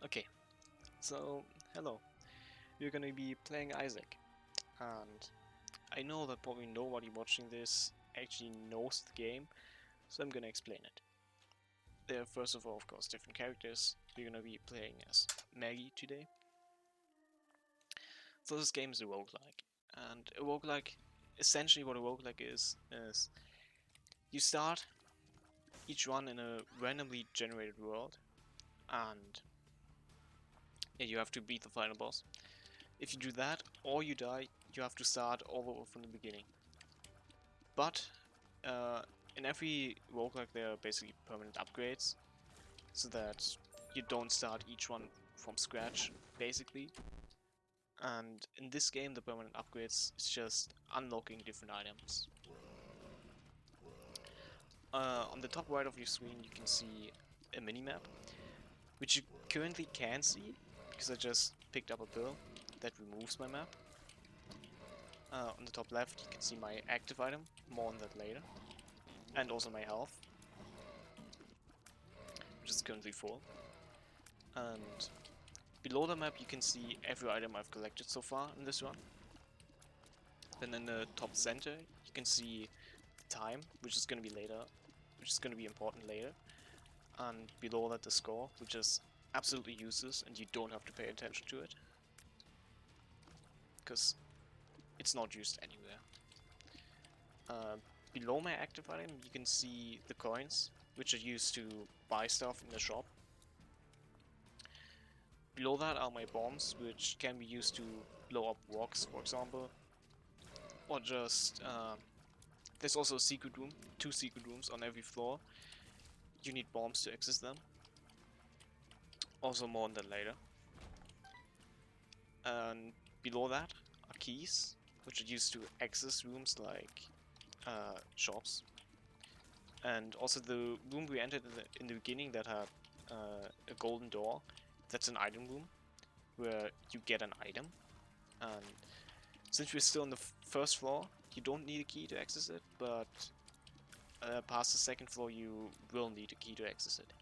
Okay, so hello. We're gonna be playing Isaac, and I know that probably nobody watching this actually knows the game, so I'm gonna explain it. There are first of all, of course, different characters. We're gonna be playing as Maggie today. So this game is a roguelike, and a roguelike, essentially what a roguelike is you start each run in a randomly generated world, and you have to beat the final boss. If you do that, or you die, you have to start all over from the beginning. But uh, in every roguelike there are basically permanent upgrades, so that you don't start each one from scratch, basically. And in this game, the permanent upgrades is just unlocking different items. On the top right of your screen, you can see a minimap, which you currently can't see because I just picked up a pill that removes my map. On the top left, you can see my active item, more on that later, and also my health, which is currently full. And below the map, you can see every item I've collected so far in this run. Then in the top center, you can see the time, which is going to be later, which is going to be important later. And below that, the score, which is absolutely useless, and you don't have to pay attention to it, because it's not used anywhere. Uh, Below my active item, you can see the coins, which are used to buy stuff in the shop. Below that are my bombs, which can be used to blow up rocks, for example, or just there's also a secret room, 2 secret rooms on every floor. You need bombs to access them. Also more on that later. And below that are keys, which are used to access rooms like shops. And also the room we entered in the beginning that had a golden door, that's an item room, where you get an item. And since we're still on the first floor, you don't need a key to access it, but past the second floor you will need a key to access it.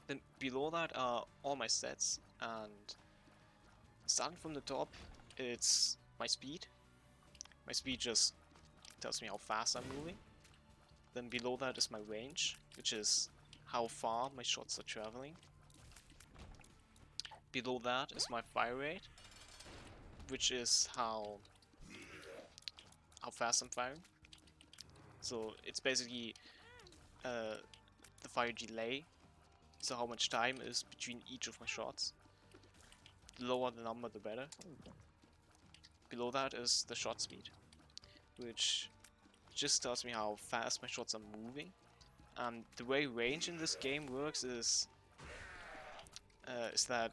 Then below that are all my stats, and starting from the top, it's my speed. My speed just tells me how fast I'm moving. Then below that is my range, which is how far my shots are traveling. Below that is my fire rate, which is how fast I'm firing. So it's basically the fire delay, so how much time is between each of my shots. The lower the number, the better. Below that is the shot speed, which just tells me how fast my shots are moving. The way range in this game works is that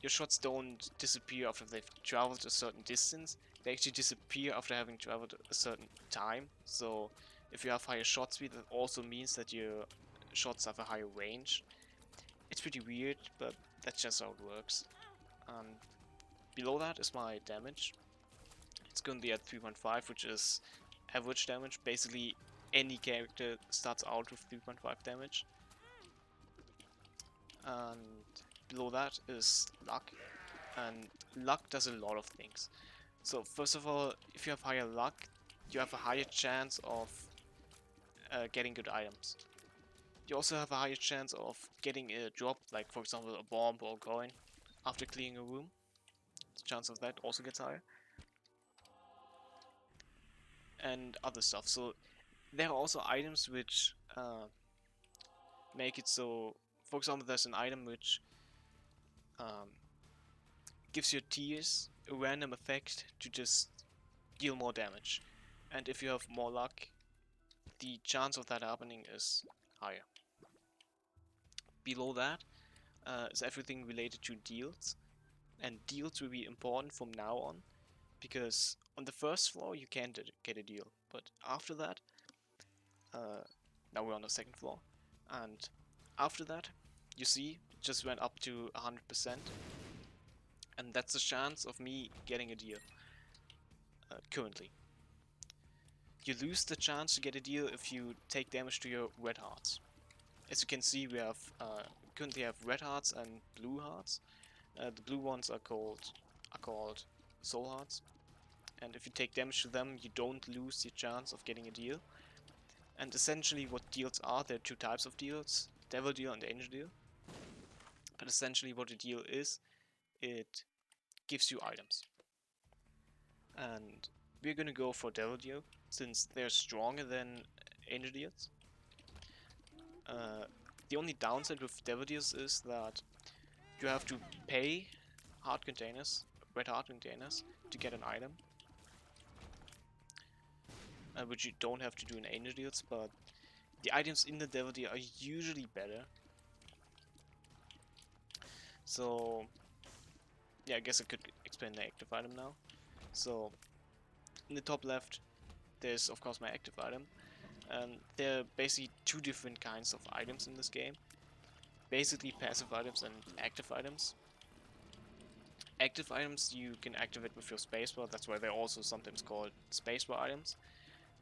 your shots don't disappear after they've traveled a certain distance. They actually disappear after having traveled a certain time. So if you have higher shot speed, that also means that your shots have a higher range. It's pretty weird, but that's just how it works. Below that is my damage. It's currently at 3.5, which is average damage. Basically, any character starts out with 3.5 damage. And below that is luck. And luck does a lot of things. So first of all, if you have higher luck, you have a higher chance of getting good items. You also have a higher chance of getting a drop, like for example a bomb or a coin, after clearing a room. The chance of that also gets higher. And other stuff. So there are also items which make it so, for example, there's an item which um, gives your tears a random effect to just deal more damage. And if you have more luck, the chance of that happening is higher. Below that is everything related to deals. And deals will be important from now on, because on the first floor you can't get a deal. But after that, now we're on the second floor. And after that, you see, it just went up to 100%. And that's the chance of me getting a deal currently. You lose the chance to get a deal if you take damage to your red hearts. As you can see, we have currently have red hearts and blue hearts. The blue ones are called soul hearts, and if you take damage to them, you don't lose your chance of getting a deal. And essentially, what deals are, there are two types of deals: devil deal and angel deal. But essentially, what a deal is, it gives you items. And we're gonna go for devil deal since they're stronger than angel deals. The only downside with devil deals is that you have to pay heart containers, red heart containers, to get an item, which you don't have to do in angel deals, but the items in the devil deal are usually better. So yeah, I guess I could explain the active item now. So in the top left, there's of course my active item, and there are basically two different kinds of items in this game. Basically passive items and active items. Active items you can activate with your spacebar, that's why they're also sometimes called spacebar items.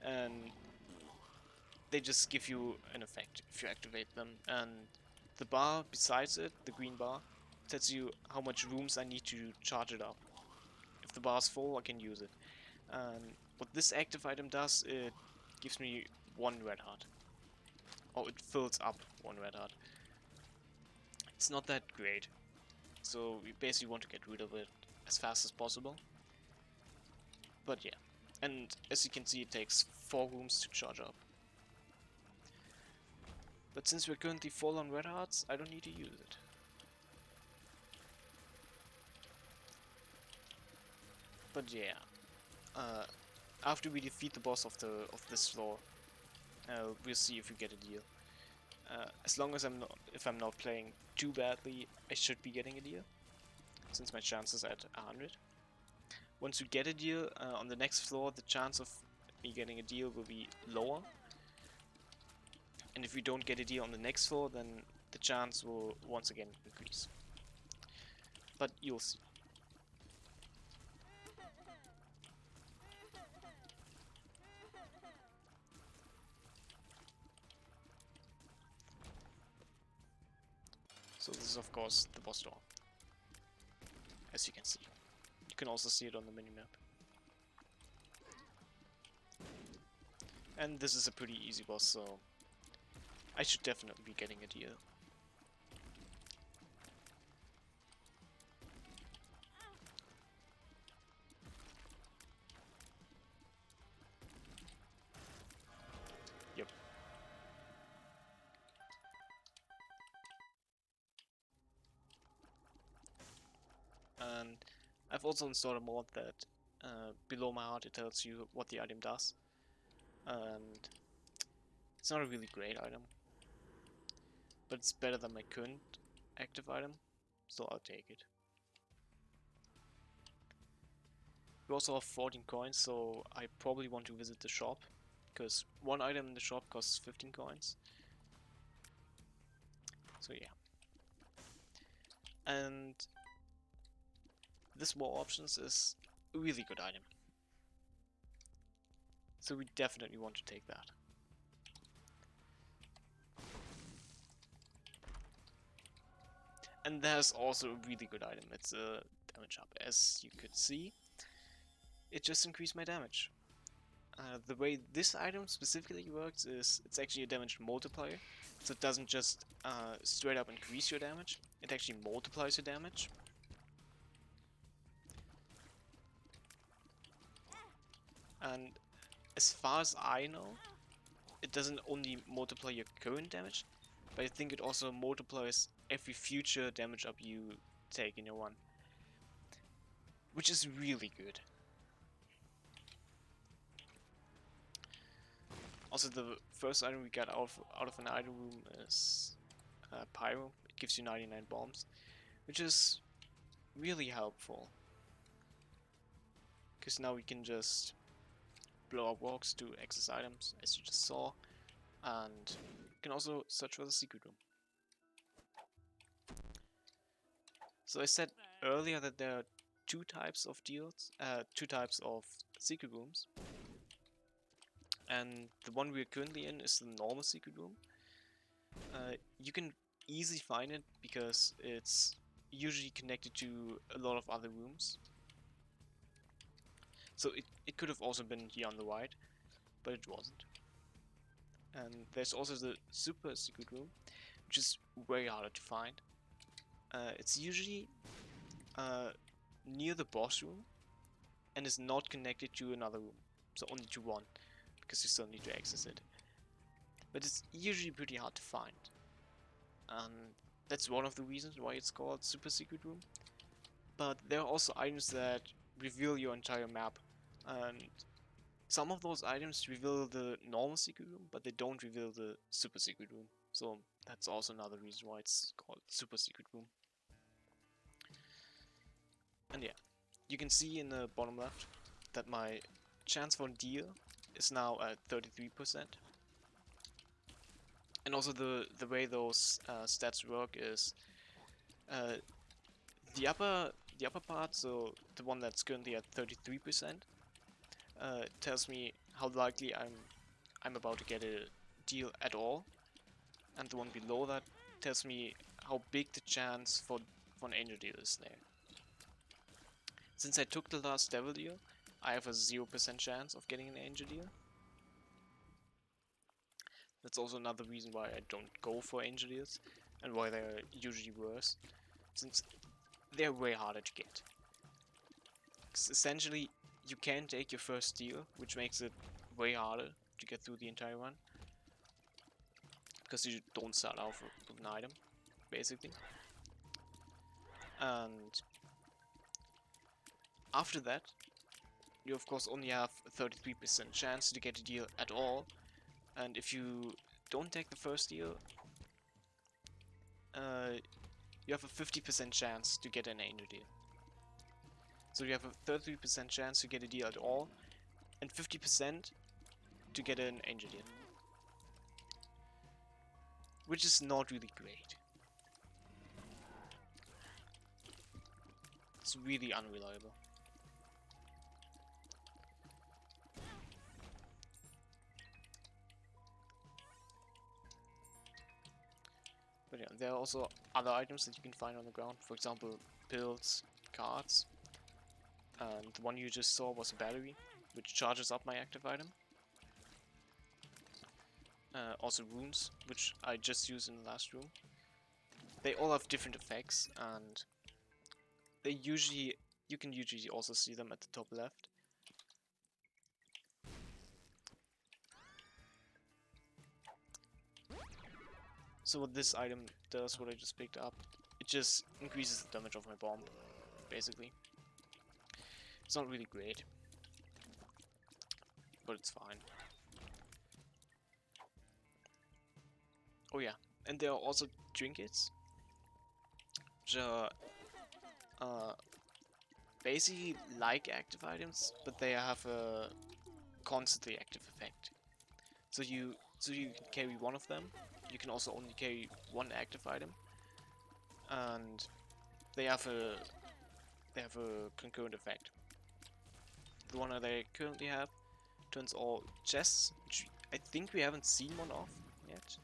And they just give you an effect if you activate them. And the bar besides it, the green bar, tells you how much rooms I need to charge it up. If the bar's full, I can use it. And what this active item does, it gives me one red heart. Or it fills up one red heart. It's not that great, so we basically want to get rid of it as fast as possible. But yeah, and as you can see, it takes 4 rooms to charge up. But since we're currently full on red hearts, I don't need to use it. But yeah, after we defeat the boss of this floor, we'll see if we get a deal. As long as if I'm not playing too badly, I should be getting a deal, since my chances are at 100. Once we get a deal on the next floor, the chance of me getting a deal will be lower. And if we don't get a deal on the next floor, then the chance will once again increase. But you'll see. So this is of course the boss door, as you can see. You can also see it on the minimap. And this is a pretty easy boss, so I should definitely be getting a deal. Yep. And I've also installed a mod that below my heart it tells you what the item does. And it's not a really great item, but it's better than my current active item, so I'll take it. We also have 14 coins, so I probably want to visit the shop, because one item in the shop costs 15 coins. So yeah. And this war options is a really good item, so we definitely want to take that. And there's also a really good item, it's a damage up. As you could see, it just increased my damage. The way this item specifically works is it's actually a damage multiplier, so it doesn't just straight up increase your damage, it actually multiplies your damage. And as far as I know, it doesn't only multiply your current damage, but I think it also multiplies every future damage up you take in your run, which is really good. Also, the first item we got out of an item room is Pyro. It gives you 99 bombs, which is really helpful, because now we can just blow up walks to access items, as you just saw, and you can also search for the secret room. So I said earlier that there are two types of deals, two types of secret rooms, and the one we're currently in is the normal secret room. You can easily find it because it's usually connected to a lot of other rooms. So it could have also been here on the right, but it wasn't. And there's also the super secret room, which is way harder to find. It's usually near the boss room and is not connected to another room, so only to one, because you still need to access it. But it's usually pretty hard to find, and that's one of the reasons why it's called super secret room. But there are also items that reveal your entire map, and some of those items reveal the normal secret room, but they don't reveal the super secret room. So that's also another reason why it's called super secret room. And yeah, you can see in the bottom left that my chance for deal is now at 33%. And also the way those stats work is uh, the upper part, so the one that's currently at 33%, tells me how likely I'm about to get a deal at all, and the one below that tells me how big the chance for an angel deal is there. Since I took the last devil deal, I have a 0% chance of getting an angel deal. That's also another reason why I don't go for angel deals, and why they're usually worse, since they're way harder to get. Because essentially, you can take your first deal, which makes it way harder to get through the entire run, because you don't start out with an item, basically. And after that, you of course only have a 33% chance to get a deal at all, and if you don't take the first deal, you have a 50% chance to get an angel deal. So you have a 33% chance to get a deal at all, and 50% to get an angel deal. Which is not really great. It's really unreliable. But yeah, there are also other items that you can find on the ground. For example, pills, cards. And the one you just saw was a battery, which charges up my active item. Also runes, which I just used in the last room. They all have different effects, and you can usually also see them at the top left. So what this item does, what I just picked up, it just increases the damage of my bomb, basically. It's not really great, but it's fine. Oh yeah, and there are also trinkets, which are basically like active items, but they have a constantly active effect. So you can carry one of them. You can also only carry one active item, and they have a concurrent effect. The one that I currently have turns all chests, which I think we haven't seen one of yet.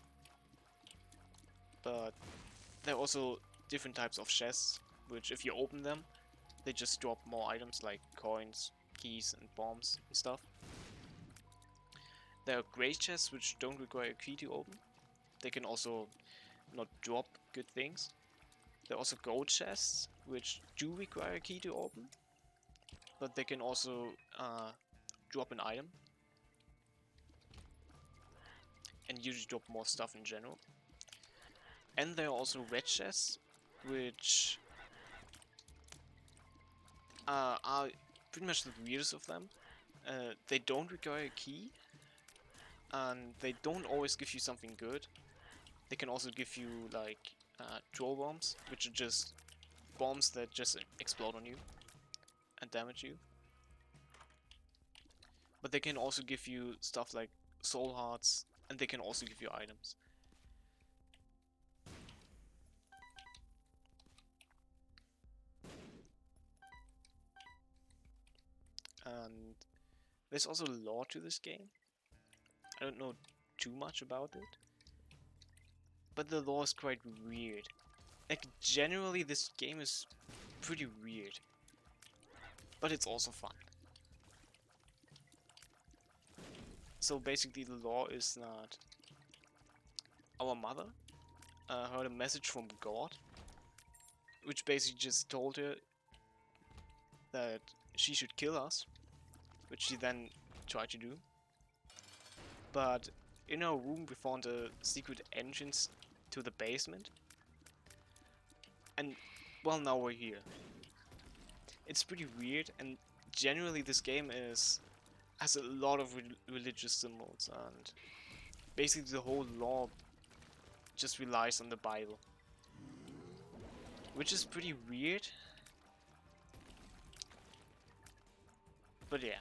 But there are also different types of chests, which if you open them, they just drop more items like coins, keys, and bombs and stuff. There are grey chests which don't require a key to open. They can also not drop good things. There are also gold chests which do require a key to open, but they can also drop an item and usually drop more stuff in general. And there are also red chests, which are pretty much the weirdest of them. They don't require a key, and they don't always give you something good. They can also give you like troll bombs, which are just bombs that just explode on you and damage you. But they can also give you stuff like soul hearts, and they can also give you items. And there's also lore to this game. I don't know too much about it, but the lore is quite weird. Like, generally this game is pretty weird, but it's also fun. So basically the lore is that our mother heard a message from God, which basically just told her that she should kill us, which she then tried to do. But in our room we found a secret entrance to the basement, and well, now we're here. It's pretty weird, and generally this game has a lot of religious symbols, and basically the whole lore just relies on the Bible, which is pretty weird. But yeah.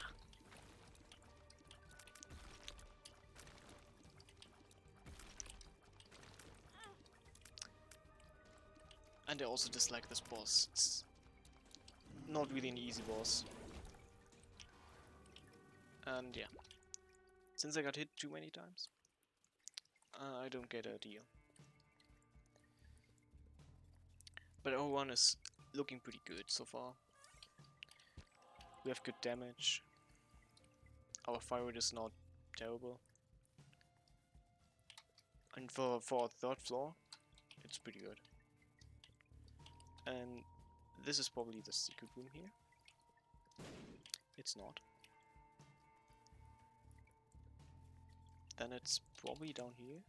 And I also dislike this boss. It's not really an easy boss. And yeah. Since I got hit too many times, I don't get a deal. But our one is looking pretty good so far. We have good damage. Our fire rate is not terrible. And for our third floor, it's pretty good. And this is probably the secret room here. It's not. Then it's probably down here.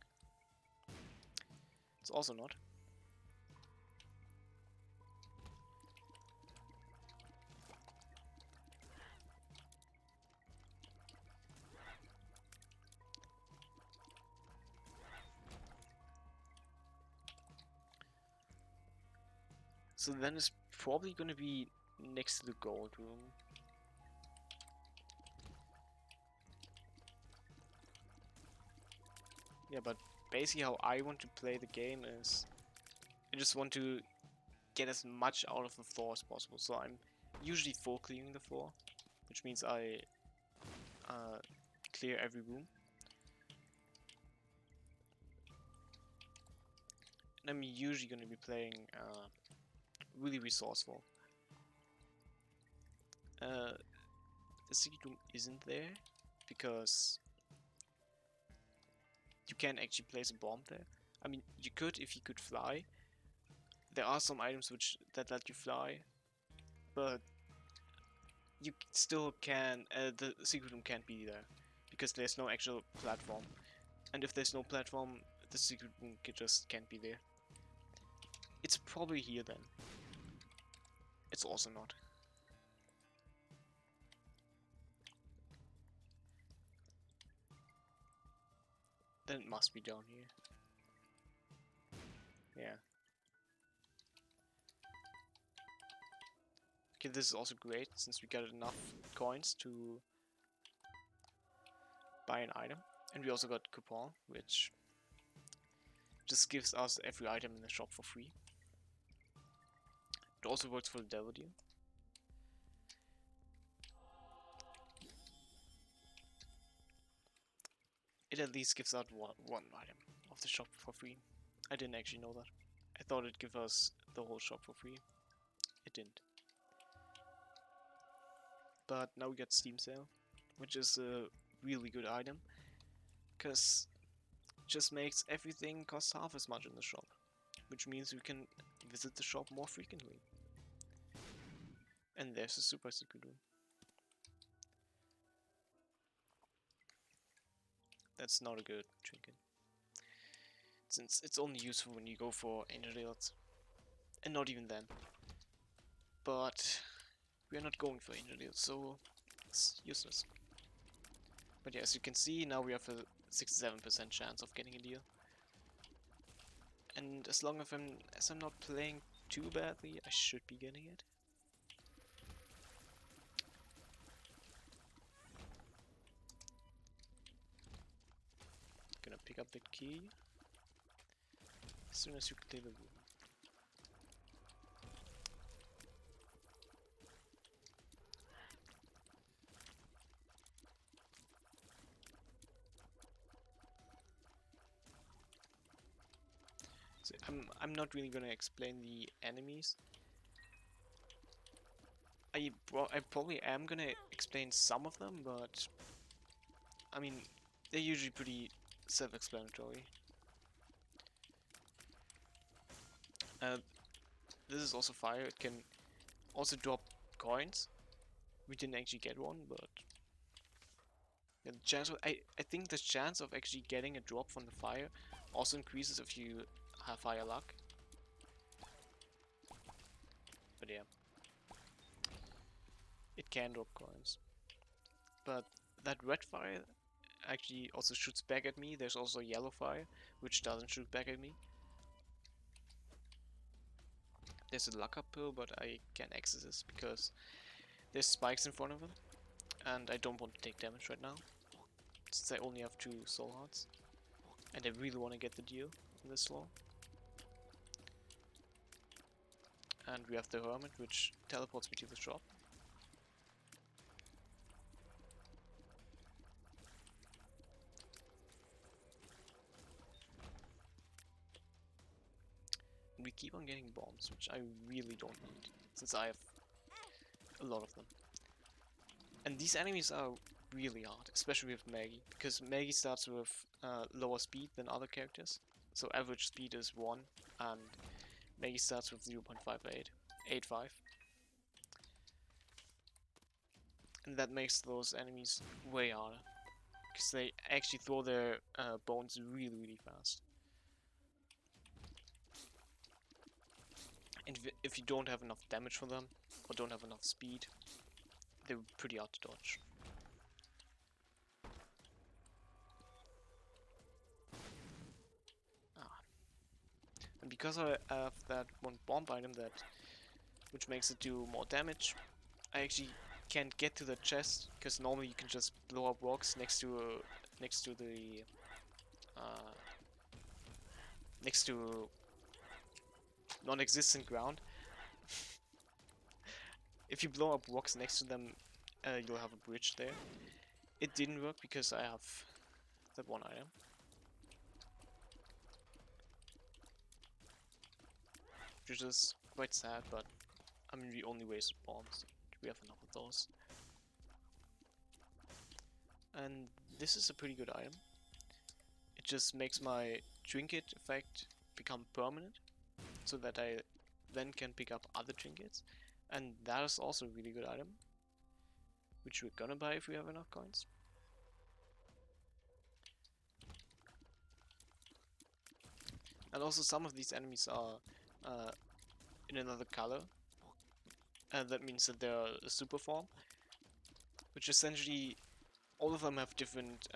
It's also not. So then it's probably gonna be next to the gold room. Yeah, but basically how I want to play the game is I just want to get as much out of the floor as possible. So I'm usually full clearing the floor, which means I clear every room. And I'm usually going to be playing really resourceful. The secret room isn't there because you can't actually place a bomb there. I mean, you could if you could fly. There are some items that let you fly, but you still can. The secret room can't be there because there's no actual platform, and if there's no platform, the secret room just can't be there. It's probably here then. It's also not. Then it must be down here. Yeah. Okay, this is also great since we got enough coins to buy an item. And we also got coupon, which just gives us every item in the shop for free. It also works for the devil deal. It at least gives out one item of the shop for free. I didn't actually know that. I thought it'd give us the whole shop for free. It didn't. But now we got Steam Sale, which is a really good item, because it just makes everything cost half as much in the shop, which means we can visit the shop more frequently. And there's a super secret room. That's not a good trinket, since it's only useful when you go for angel deals, and not even then. But we're not going for angel deals, so it's useless. But yeah, as you can see, now we have a 67% chance of getting a deal. And as long as I'm not playing too badly, I should be getting it. Gonna pick up the key as soon as you clear the room. I'm not really gonna explain the enemies. I probably am gonna explain some of them, but I mean, they're usually pretty self-explanatory. Uh, this is also fire. It can also drop coins. We didn't actually get one, but yeah, the chance I think the chance of actually getting a drop from the fire also increases if you have fire luck. But yeah, it can drop coins. But that red fire actually also shoots back at me. There's also yellow fire, which doesn't shoot back at me. There's a luck up pill, but I can't access this because there's spikes in front of him, and I don't want to take damage right now, since I only have 2 soul hearts, and I really want to get the deal in this slow. And we have the Hermit, which teleports me to the shop. We keep on getting bombs, which I really don't need, since I have a lot of them. And these enemies are really hard, especially with Maggie, because Maggie starts with lower speed than other characters. So average speed is 1, and Maggie starts with 0.85. And that makes those enemies way harder, because they actually throw their bones really, really fast. And if you don't have enough damage for them, or don't have enough speed, they're pretty hard to dodge. And because I have that one bomb item which makes it do more damage, I actually can't get to the chest, because normally you can just blow up rocks next to the uh, next to non-existent ground. If you blow up rocks next to them, you'll have a bridge there. It didn't work because I have that one item. Which is quite sad, but I mean, we only wasted bombs. We have enough of those. And this is a pretty good item. It just makes my trinket effect become permanent, so that I then can pick up other trinkets. And that is also a really good item, which we're gonna buy if we have enough coins. And also some of these enemies are in another color, and that means that they're a super form, which essentially all of them have different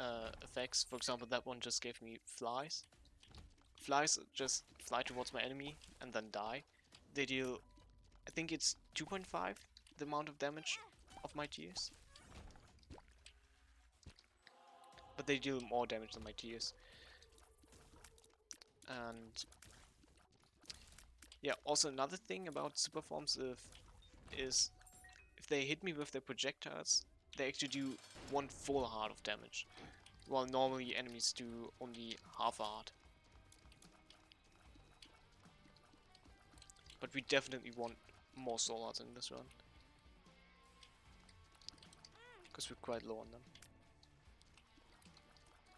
effects. For example, that one just gave me flies. Flies just fly towards my enemy and then die. They deal, I think it's 2.5 the amount of damage of my tears. But they deal more damage than my tears. And yeah, also another thing about super forms is if they hit me with their projectiles, they actually do 1 full heart of damage, while normally enemies do only half a heart. But we definitely want more soul hearts in this run, because we're quite low on them.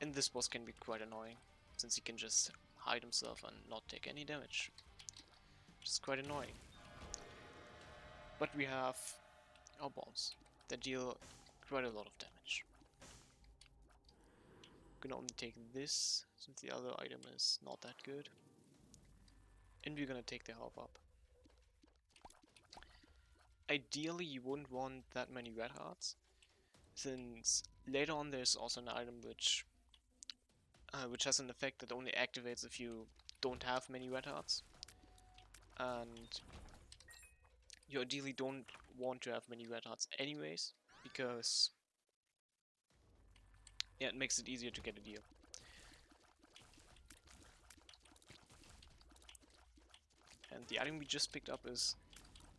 And this boss can be quite annoying, since he can just hide himself and not take any damage, which is quite annoying. But we have our bombs that deal quite a lot of damage. I'm gonna only take this, since the other item is not that good. And we're gonna take the health up. Ideally, you wouldn't want that many red hearts, since later on there's also an item which has an effect that only activates if you don't have many red hearts. And you ideally don't want to have many red hearts anyways, because yeah, it makes it easier to get a deal. And the item we just picked up is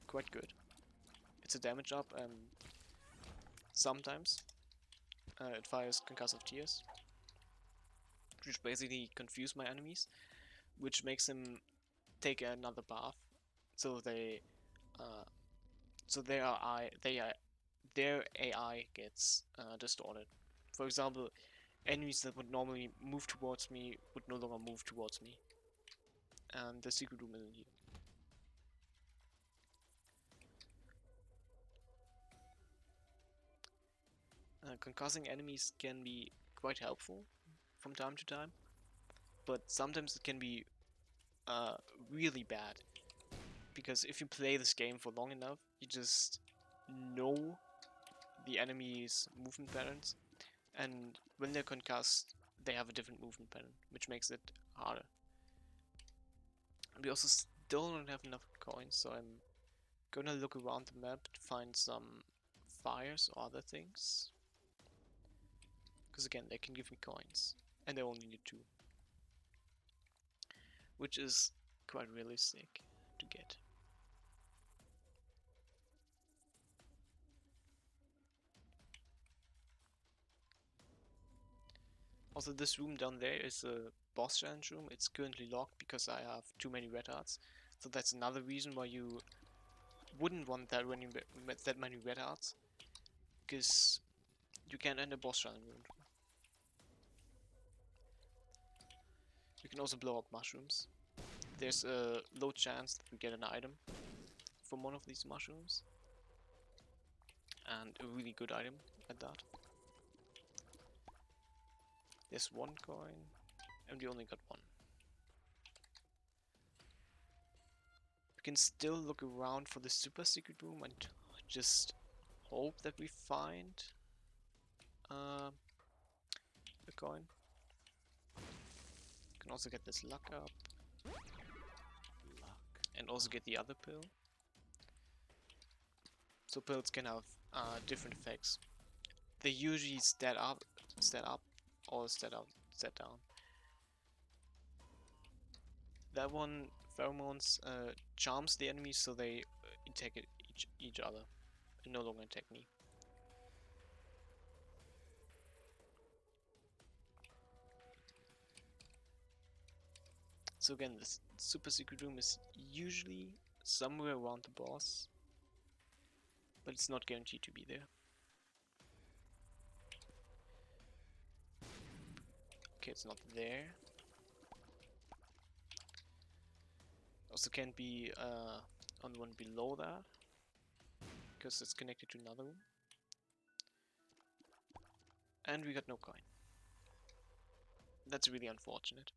quite good. It's a damage up, and sometimes it fires concussive tears, which basically confuse my enemies, which makes them take another path, so uh, their AI gets distorted. For example, enemies that would normally move towards me would no longer move towards me, and the secret room isn't here. Concussing enemies can be quite helpful from time to time, but sometimes it can be uh, really bad, because if you play this game for long enough, you just know the enemy's movement patterns, and when they're concussed, they have a different movement pattern, which makes it harder. We also still don't have enough coins, so I'm gonna look around the map to find some fires or other things. Because again, they can give me coins, and I only need 2. Which is quite realistic to get. Also, this room down there is a boss challenge room. It's currently locked because I have too many red hearts. So that's another reason why you wouldn't want that many red hearts, because you can end a boss challenge room. You can also blow up mushrooms. There's a low chance that we get an item from one of these mushrooms, and a really good item at that. There's 1 coin, and we only got 1. We can still look around for the super secret room and just hope that we find a coin. You can also get this luck up. And also get the other pill. So pills can have different effects. They usually stat up, or stat down. That one, pheromones, charms the enemies so they attack each other and no longer attack me. So again, this super secret room is usually somewhere around the boss, but it's not guaranteed to be there. Okay, it's not there. Also can't be on the one below that, because it's connected to another room. And we got no coin. That's really unfortunate.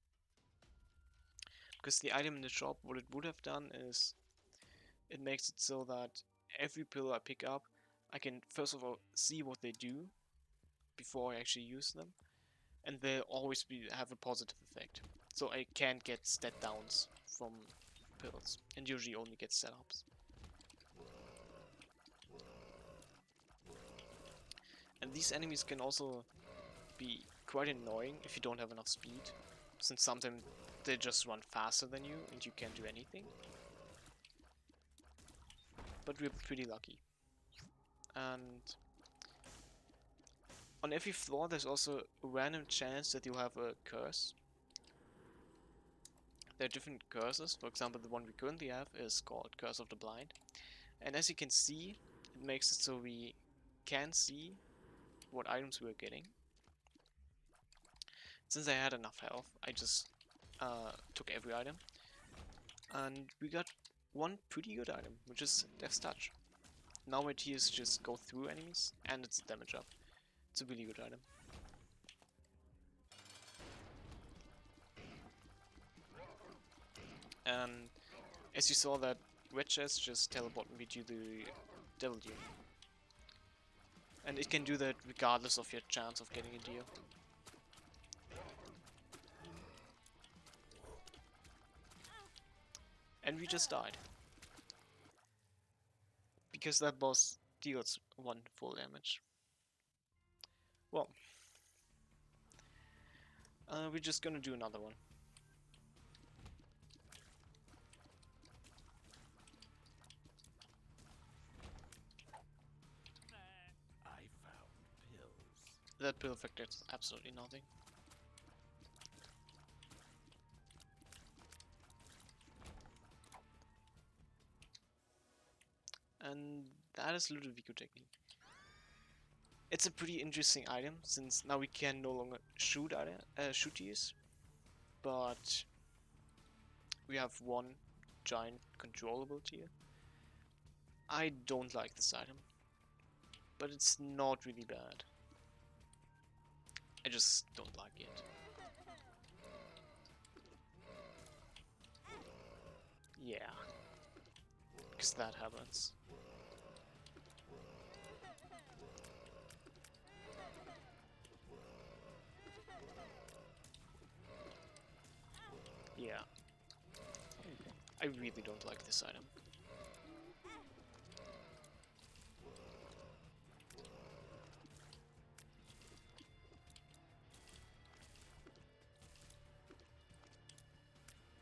Because the item in the shop, what it would have done is, it makes it so that every pill I pick up, I can first of all see what they do before I actually use them, and they'll always have a positive effect. So I can't get stat downs from pills, and usually only get stat ups. And these enemies can also be quite annoying if you don't have enough speed, since sometimes they just run faster than you and you can't do anything. But we're pretty lucky. And on every floor there's also a random chance that you'll have a curse. There are different curses. For example, the one we currently have is called Curse of the Blind. And as you can see, it makes it so we can see what items we're getting. Since I had enough health, I just took every item. And we got one pretty good item, which is Death's Touch. Now my tears just go through enemies, and it's damage up. It's a really good item. And as you saw, that red chest just teleported me to the devil deer. And it can do that regardless of your chance of getting a deer. And we just died. Because that boss deals 1 full damage. Well, we're just gonna do another one. I found pills. That pill affected absolutely nothing. and that is Ludovico technique. It's a pretty interesting item, since now we can no longer shoot these, but we have one giant controllable tier. I don't like this item, but it's not really bad. I just don't like it. Yeah, because that happens. Yeah, I really don't like this item.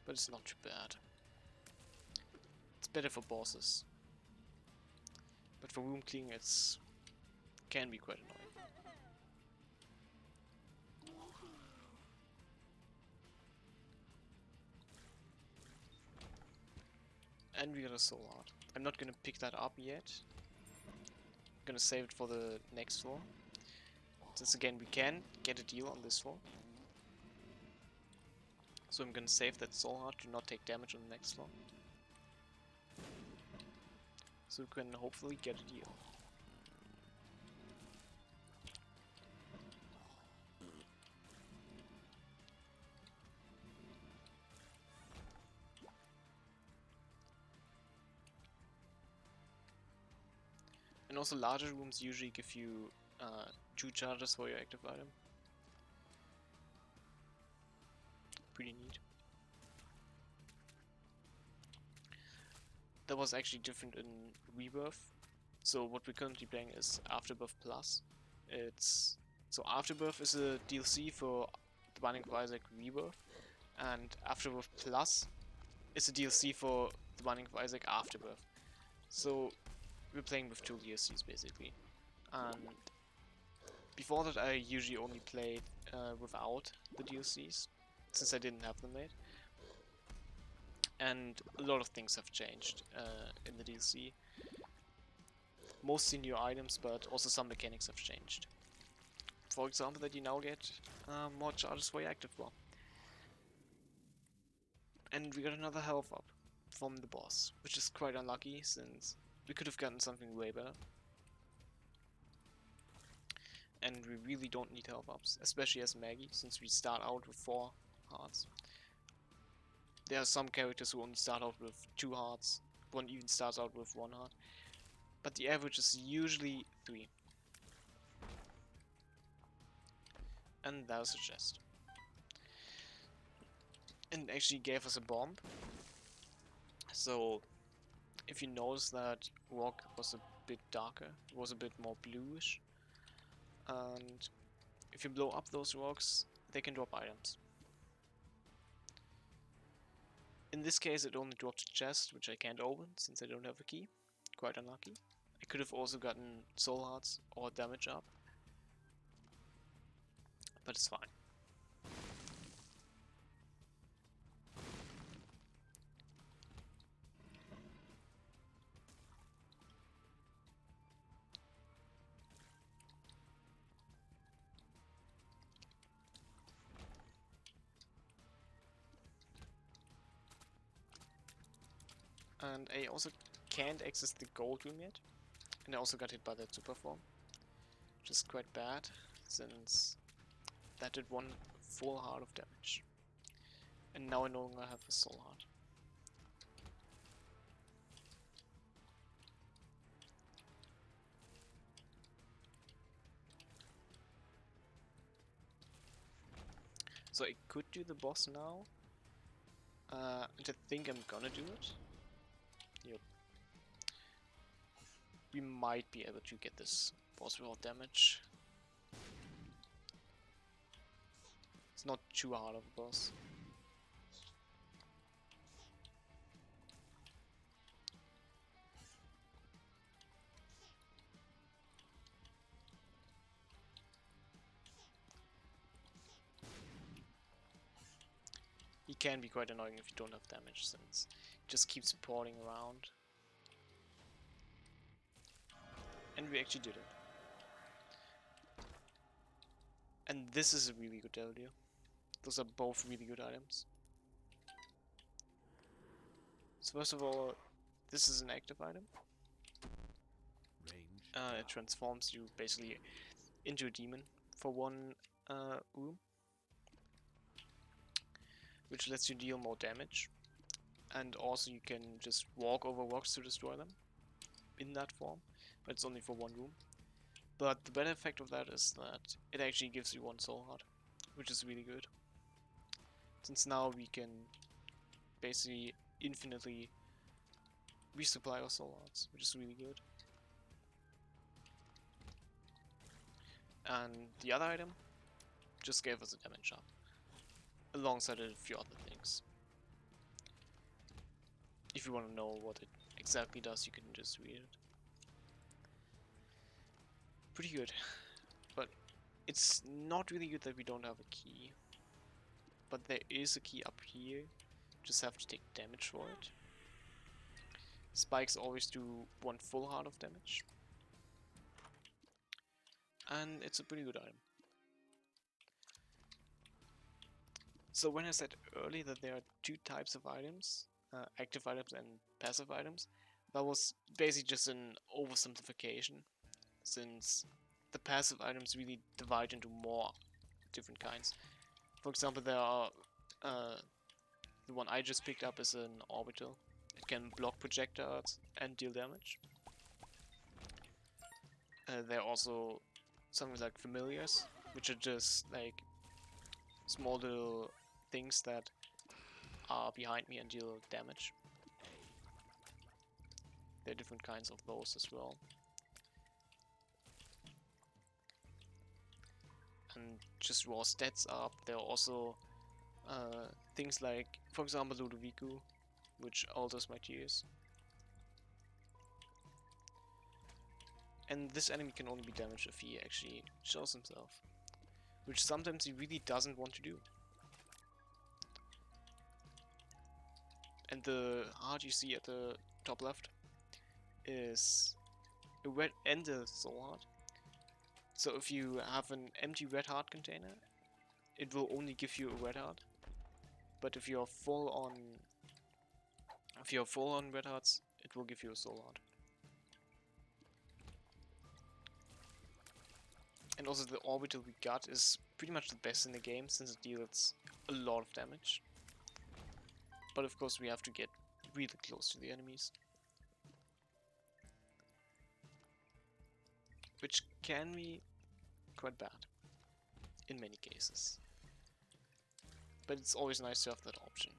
But it's not too bad. It's better for bosses. But for room cleaning, it's can be quite annoying. And we got a soul heart. I'm not gonna pick that up yet. I'm gonna save it for the next floor. Since again we can get a deal on this floor. So I'm gonna save that soul heart to not take damage on the next floor. So we can hopefully get a deal. And also larger rooms usually give you 2 charges for your active item. Pretty neat. That was actually different in Rebirth. So what we're currently playing is Afterbirth Plus. So Afterbirth is a DLC for the Binding of Isaac Rebirth, and Afterbirth Plus is a DLC for the Binding of Isaac Afterbirth. So we're playing with 2 DLCs basically. And before that I usually only played without the DLCs, since I didn't have them made. And a lot of things have changed in the DLC. Mostly new items, but also some mechanics have changed. For example, that you now get more charges for your active one. And we got another health up from the boss, which is quite unlucky, since we could have gotten something way better. And we really don't need health ups, especially as Maggie, since we start out with 4 hearts. There are some characters who only start out with 2 hearts, one even starts out with 1 heart, but the average is usually 3. And that was a chest. And it actually gave us a bomb. So if you notice that rock was a bit darker, it was a bit more bluish, and if you blow up those rocks, they can drop items. In this case it only dropped a chest, which I can't open since I don't have a key. Quite unlucky. I could have also gotten soul hearts or damage up, but it's fine. And I also can't access the gold room yet. And I also got hit by that super form, which is quite bad, since that did 1 full heart of damage. And now I no longer have a soul heart. So I could do the boss now. And I think I'm gonna do it. Yep. We might be able to get this boss without damage. It's not too hard of a boss. He can be quite annoying if you don't have damage, since he just keeps porting around. And we actually did it. And this is a really good W. Those are both really good items. So first of all, this is an active item. It transforms you basically into a demon for one room, which lets you deal more damage. And also you can just walk over rocks to destroy them in that form, but it's only for one room. But the better effect of that is that it actually gives you one soul heart, which is really good. Since now we can basically infinitely resupply our soul hearts, which is really good. And the other item just gave us a damage up, alongside a few other things. If you want to know what it exactly does, you can just read it. Pretty good, but it's not really good that we don't have a key. But there is a key up here, just have to take damage for it. Spikes always do one full heart of damage. And it's a pretty good item. So when I said earlier that there are two types of items, active items and passive items, that was basically just an oversimplification, since the passive items really divide into more different kinds. For example, there are the one I just picked up is an orbital. It can block projectiles and deal damage. There are also something like familiars, which are just like small little things that are behind me and deal damage. There are different kinds of those as well. And just raw stats up. There are also things like, for example, Ludovico, which alters my tiers. And this enemy can only be damaged if he actually shows himself, which sometimes he really doesn't want to do. And the heart you see at the top left is a red and a soul heart. So if you have an empty red heart container, it will only give you a red heart. But if you're full on red hearts, it will give you a soul heart. And also the orbital we got is pretty much the best in the game, since it deals a lot of damage. But of course we have to get really close to the enemies, which can be quite bad in many cases. But it's always nice to have that option.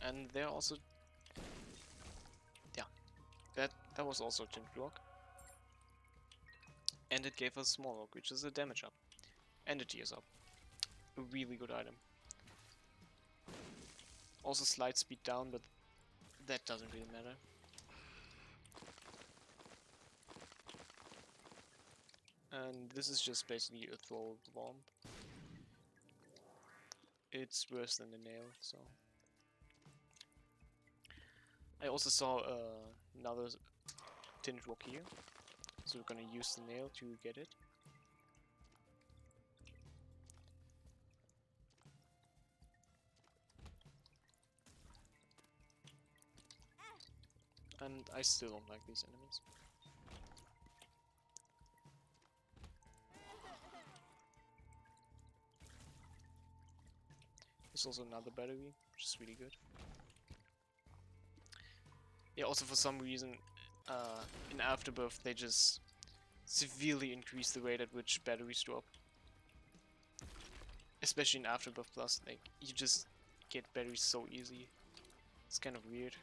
And there also, yeah, that was also a tinted rock. And it gave us small rock, which is a damage up. And a tears up. A really good item. Also slide speed down, but that doesn't really matter. And this is just basically a throw bomb. It's worse than the nail, so. I also saw another tinted rock here, so we're gonna use the nail to get it. And I still don't like these enemies. There's also another battery, which is really good. Yeah, also for some reason, in Afterbirth they just severely increase the rate at which batteries drop. Especially in Afterbirth Plus, like, you just get batteries so easy. It's kind of weird.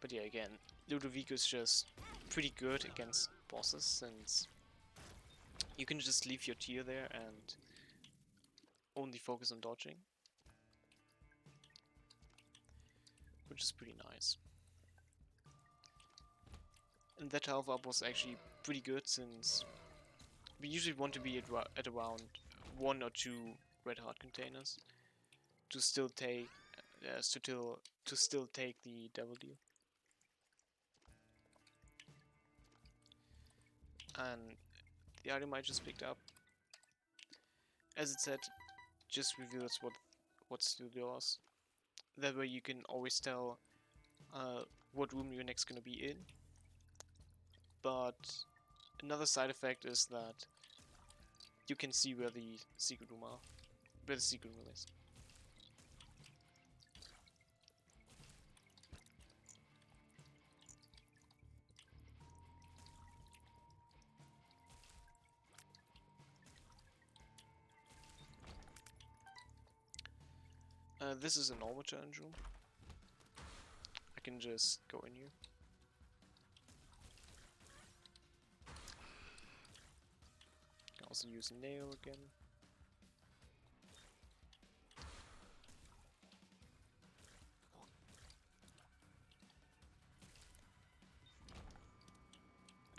But yeah, again, Ludovico is just pretty good against bosses, since you can just leave your tier there and only focus on dodging, which is pretty nice. And that health up was actually pretty good, since we usually want to be at around 1 or 2 red heart containers to still take to still take the devil deal. And the item I just picked up, as it said, just reveals what's to yours. That way you can always tell what room you're next gonna be in. But another side effect is that you can see where the secret room are, where the secret room is. This is a normal challenge room. I can just go in here. Can also use a nail again.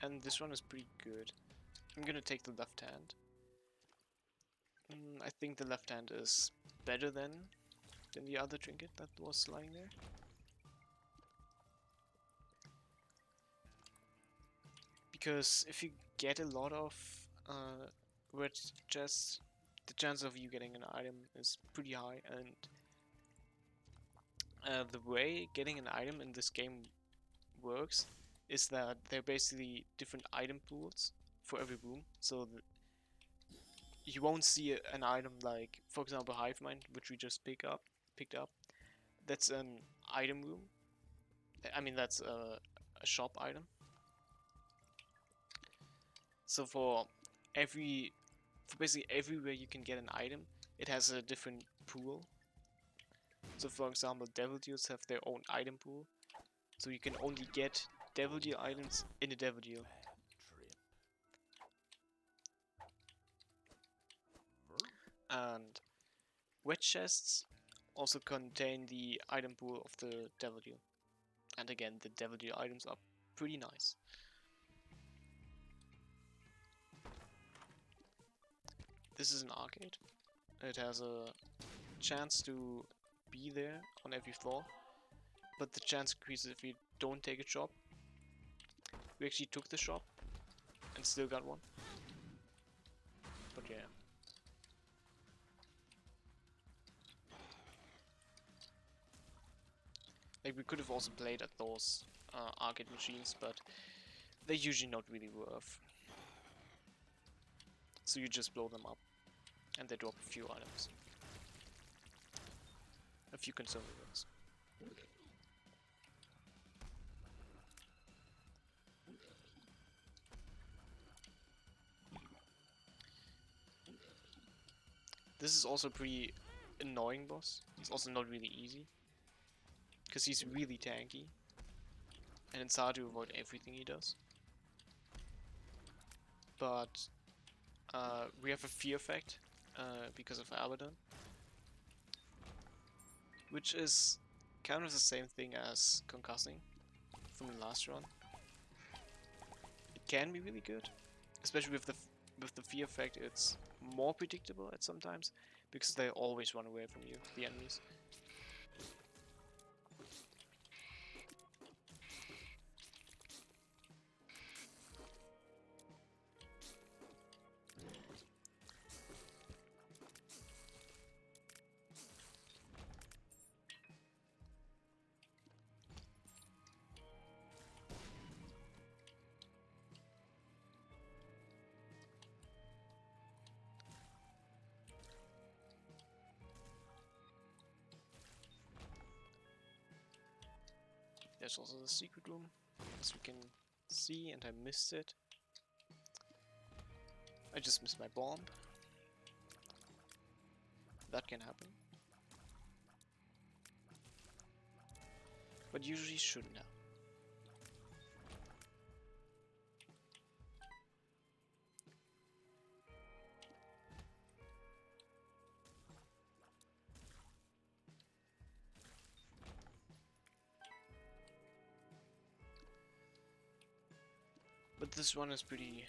And this one is pretty good. I'm gonna take the left hand. I think the left hand is better than the other trinket that was lying there. Because if you get a lot of red chests, the chance of you getting an item is pretty high, and the way getting an item in this game works is that they're basically different item pools for every room. So you won't see an item like, for example, Hive Mind, which we just picked up. That's an item room. I mean, that's a shop item. So for basically everywhere you can get an item, it has a different pool. So for example, Devil Deals have their own item pool. So you can only get Devil Deal items in a Devil Deal. And wet chests also contain the item pool of the Devil Deal. And again, the Devil Deal items are pretty nice. This is an arcade. It has a chance to be there on every floor, but the chance increases if you don't take a shop. We actually took the shop and still got one. But yeah. Like, we could have also played at those arcade machines, but they're usually not really worth. So you just blow them up, and they drop a few items. A few consumables. This is also a pretty annoying boss. It's also not really easy, because he's really tanky, and it's hard to avoid everything he does. But we have a fear effect because of Abaddon, which is kind of the same thing as concussing from the last run. It can be really good, especially with the fear effect. It's more predictable at sometimes because they always run away from you, the enemies. There's also the secret room, as we can see, and I missed it. I just missed my bomb. That can happen. But usually shouldn't have. But this one is pretty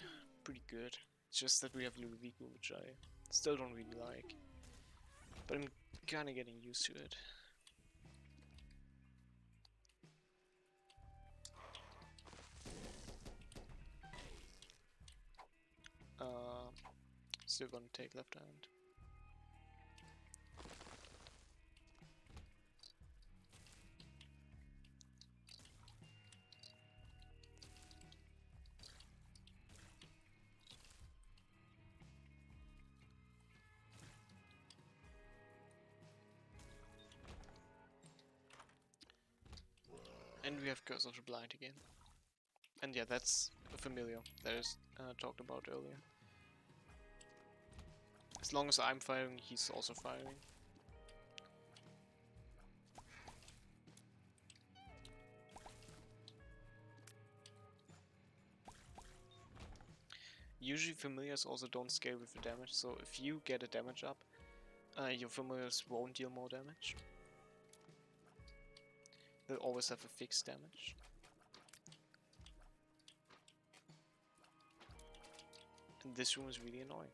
good. It's just that we have Ludovico, which I still don't really like. but I'm kinda getting used to it. Still gonna take left hand. And we have Curse of the Blind again. And yeah, that's a familiar that is talked about earlier. As long as I'm firing, he's also firing. Usually familiars also don't scale with the damage, so if you get a damage up, your familiars won't deal more damage. They'll always have a fixed damage. And this room is really annoying.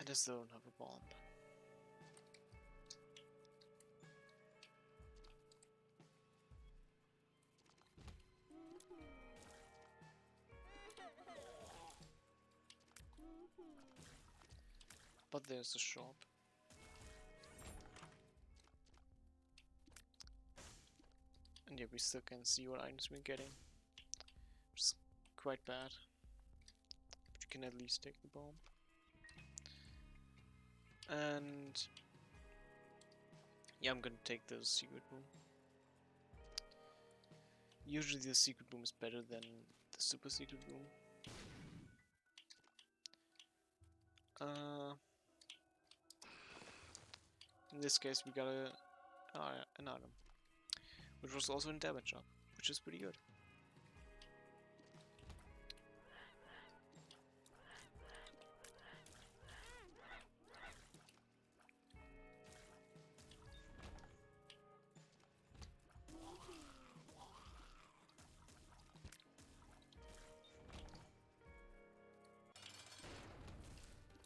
And I still don't have a bomb. But there's a shop. And yeah, we still can see what items we're getting. Which is quite bad. But you can at least take the bomb. And yeah, I'm gonna take the secret room. Usually the secret room is better than the super secret room. In this case we got an item. Which was also in damage up, which is pretty good.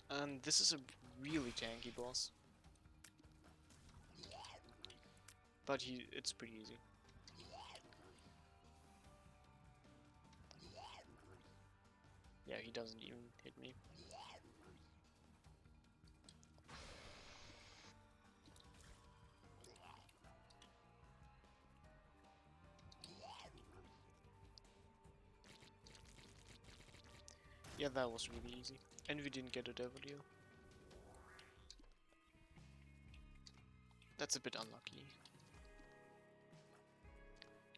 And this is a really tanky boss. But it's pretty easy. Yeah, he doesn't even hit me. Yeah, that was really easy. And we didn't get a devil deal. That's a bit unlucky.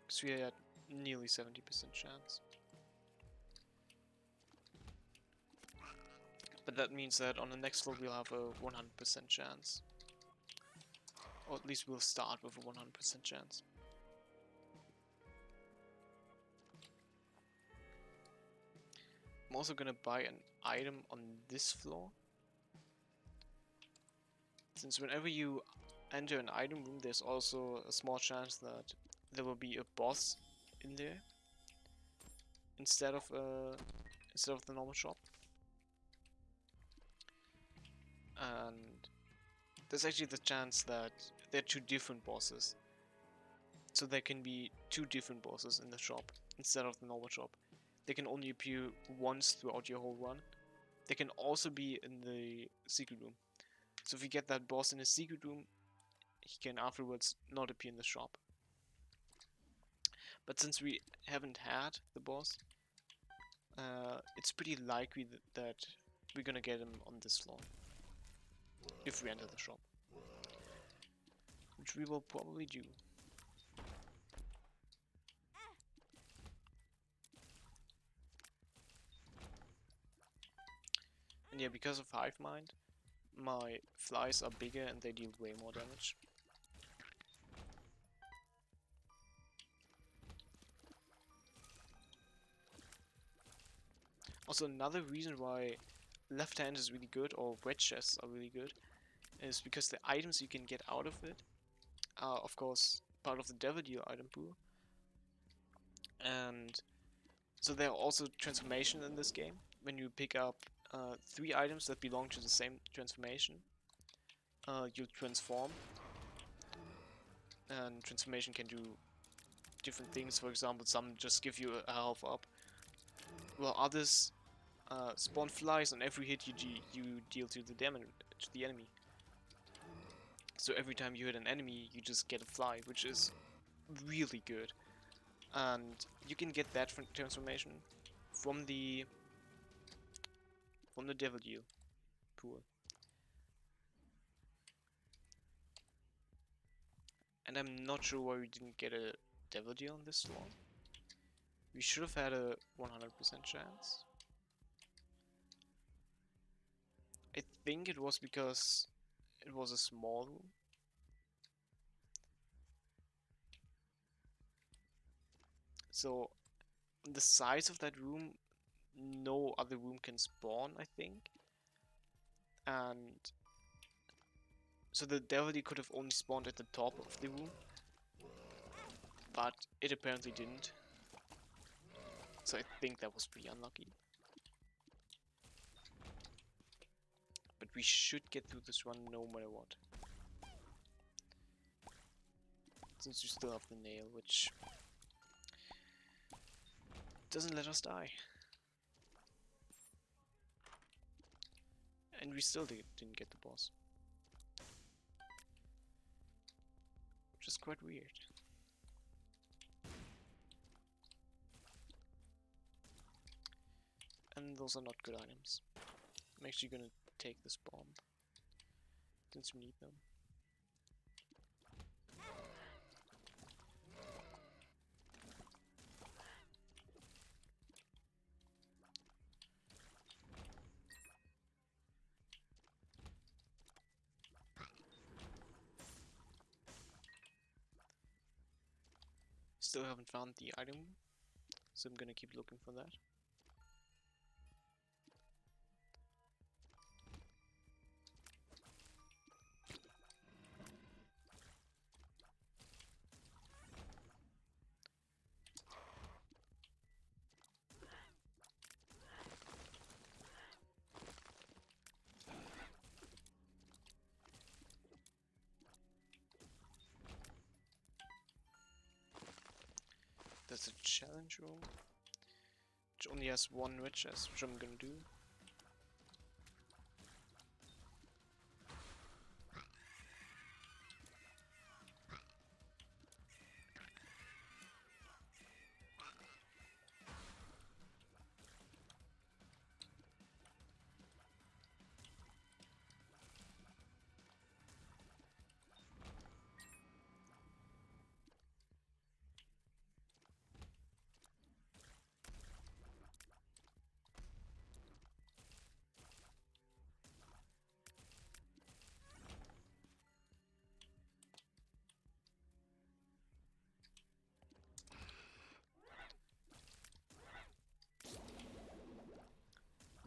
Because we had nearly 70% chance. But that means that on the next floor we'll have a 100% chance. Or at least we'll start with a 100% chance. I'm also gonna buy an item on this floor. Since whenever you enter an item room, there's also a small chance that there will be a boss in there instead of the normal shop. And there's actually the chance that there are two different bosses. So there can be two different bosses in the shop instead of the normal shop. They can only appear once throughout your whole run. They can also be in the secret room. So if you get that boss in the secret room, he can afterwards not appear in the shop. But since we haven't had the boss, it's pretty likely that we're gonna get him on this floor. If we enter the shop. Which we will probably do. And yeah, because of Hive Mind, my flies are bigger and they deal way more damage. Also, another reason why left hand is really good, or wedge chests are really good, is because the items you can get out of it are, of course, part of the Devil Deal item pool. And so there are also transformations in this game. When you pick up 3 items that belong to the same transformation, you'll transform. And transformation can do different things. For example, some just give you a health up, while others spawn flies on every hit you deal to the enemy. So every time you hit an enemy, you just get a fly, which is really good. And you can get that transformation from the Devil Deal pool. And I'm not sure why we didn't get a Devil Deal on this one. We should have had a 100% chance. I think it was because it was a small room. So, the size of that room, no other room can spawn, I think. And so the Devil Deal could have only spawned at the top of the room, but it apparently didn't. So I think that was pretty unlucky. But we should get through this run no matter what. Since we still have the nail, which doesn't let us die. And we still didn't get the boss. Which is quite weird. And those are not good items. I'm actually gonna take this bomb, since we need them. Still haven't found the item, so I'm gonna keep looking for that. There's a challenge room, which only has one red chest, which I'm gonna do.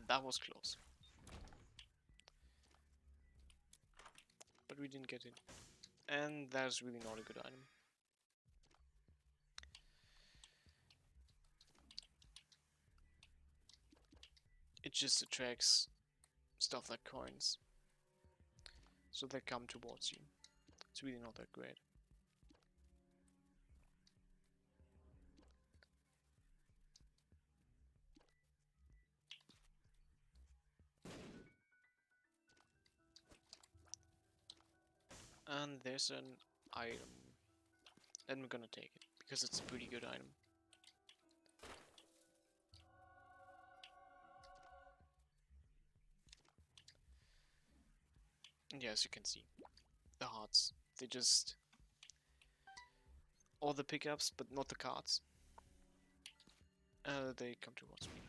That was close. But we didn't get it. And that's really not a good item. It just attracts stuff like coins, so they come towards you. It's really not that great. And there's an item. And I'm gonna take it, because it's a pretty good item. And yeah, as you can see, the hearts, they just... all the pickups, but not the cards. They come towards me.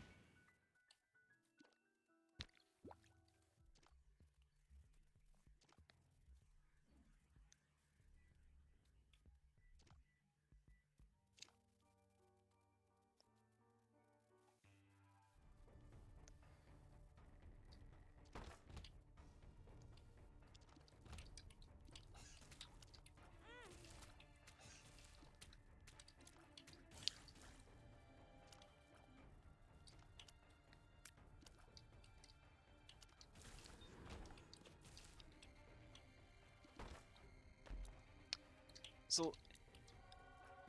So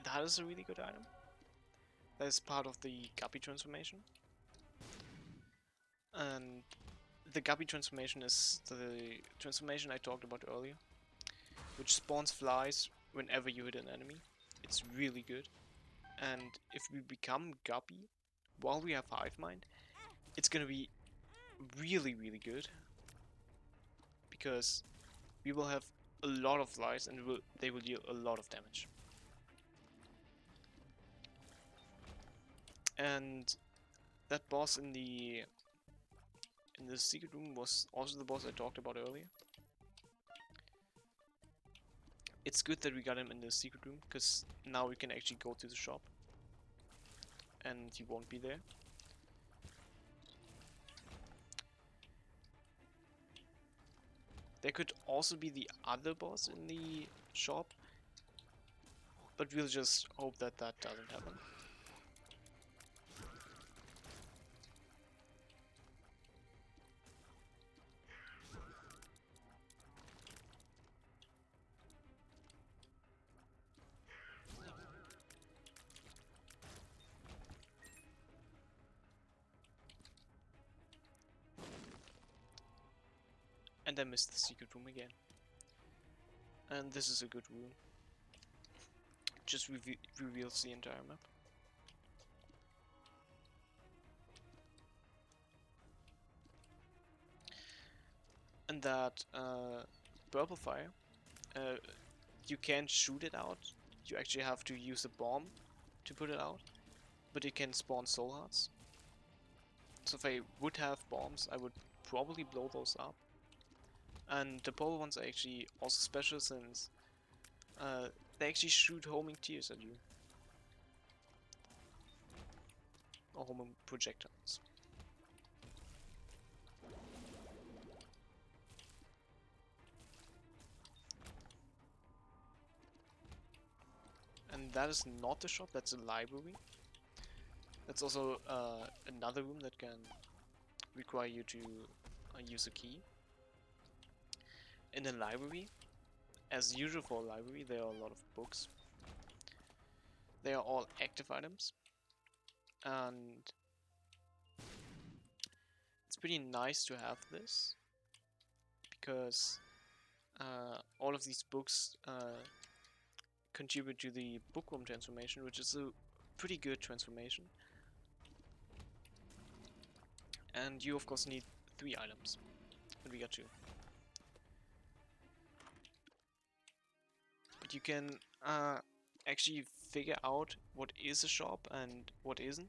that is a really good item. That is part of the Guppy transformation. And the Guppy transformation is the transformation I talked about earlier, which spawns flies whenever you hit an enemy. It's really good. And if we become Guppy while we have Hive Mind, it's gonna be really, really good. Because we will have a lot of flies and they will deal a lot of damage. And that boss in the secret room was also the boss I talked about earlier. It's good that we got him in the secret room, because now we can actually go to the shop. And he won't be there. There could also be the other boss in the shop, but we'll just hope that that doesn't happen. And I missed the secret room again. And this is a good room. Just reveals the entire map. And that purple fire, you can't shoot it out. You actually have to use a bomb to put it out. But it can spawn soul hearts. So if I would have bombs, I would probably blow those up. And the purple ones are actually also special, since they actually shoot homing tears at you. Or homing projectiles. And that is not the shop, that's a library. That's also another room that can require you to use a key. In a library, as usual for a library, there are a lot of books. They are all active items. And it's pretty nice to have this, because all of these books contribute to the bookworm transformation, which is a pretty good transformation. And you of course need 3 items, and we got 2. But you can actually figure out what is a shop and what isn't.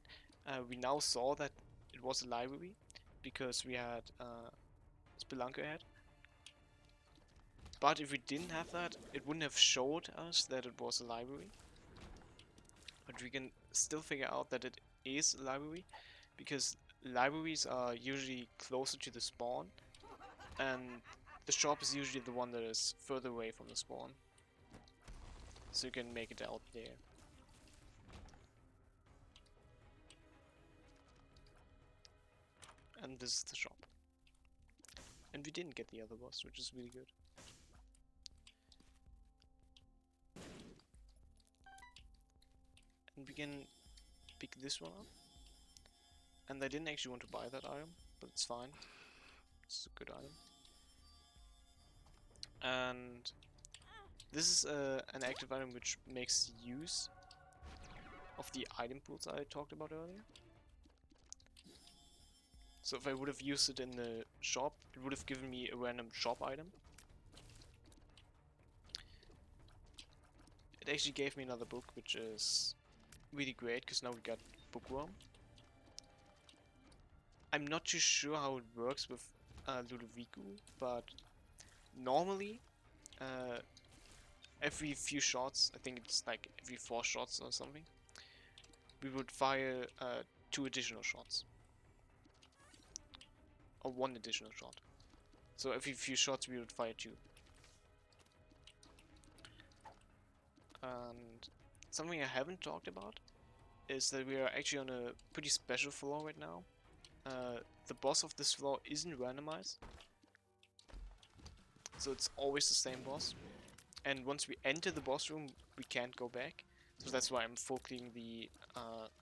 We now saw that it was a library, because we had Spelunker ahead. But if we didn't have that, it wouldn't have showed us that it was a library. But we can still figure out that it is a library, because libraries are usually closer to the spawn, and the shop is usually the one that is further away from the spawn. So you can make it out there. And this is the shop. And we didn't get the other boss, which is really good. And we can pick this one up. And I didn't actually want to buy that item, but it's fine. It's a good item. And this is an active item which makes use of the item pools I talked about earlier. So if I would have used it in the shop, it would have given me a random shop item. It actually gave me another book, which is really great, because now we got Bookworm. I'm not too sure how it works with Ludovico, but normally every few shots, I think it's like every 4 shots or something, we would fire 2 additional shots. Or 1 additional shot. So every few shots we would fire 2. And something I haven't talked about is that we are actually on a pretty special floor right now. The boss of this floor isn't randomized, so it's always the same boss. And once we enter the boss room, we can't go back. So that's why I'm full cleaning the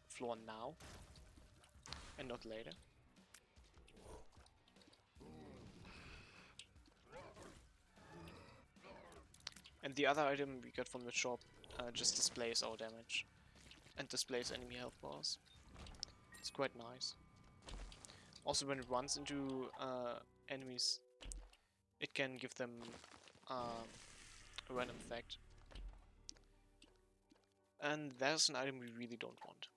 floor now and not later. And the other item we got from the shop just displays our damage and displays enemy health bars. It's quite nice. Also, when it runs into enemies, it can give them a random effect. And there's an item we really don't want.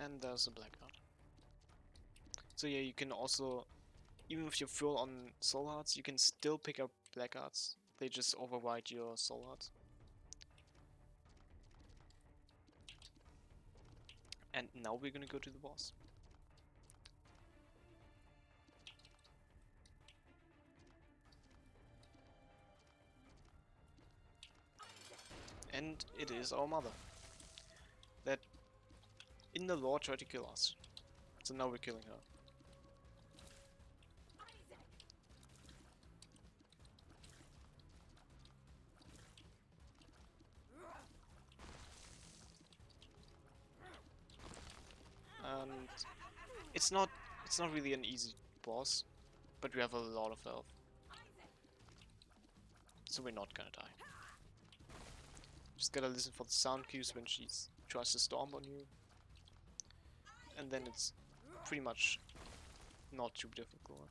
And there's a blackout. So yeah, you can also, even if you're full on soul hearts, you can still pick up blackouts. They just override your soul hearts. And now we're gonna go to the boss. And it is our mother. That in the lore tried to kill us. So now we're killing her. And it's not really an easy boss, but we have a lot of health. So we're not gonna die. Just gotta listen for the sound cues when she tries to stomp on you. And then it's pretty much not too difficult.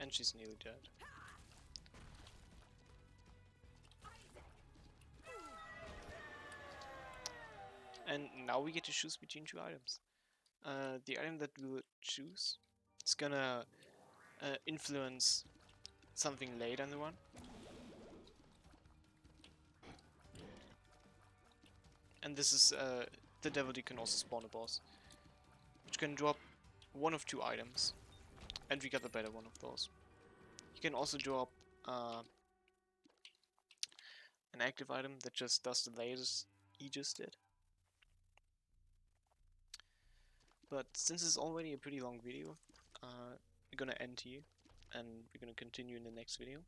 And she's nearly dead. And now we get to choose between two items. The item that we'll choose is gonna influence something later in the run. And this is the devil can also spawn a boss, which can drop one of two items. And we got the better one of those. You can also drop an active item that just does the lasers he just did. But since it's already a pretty long video, we're gonna end here, and we're gonna continue in the next video.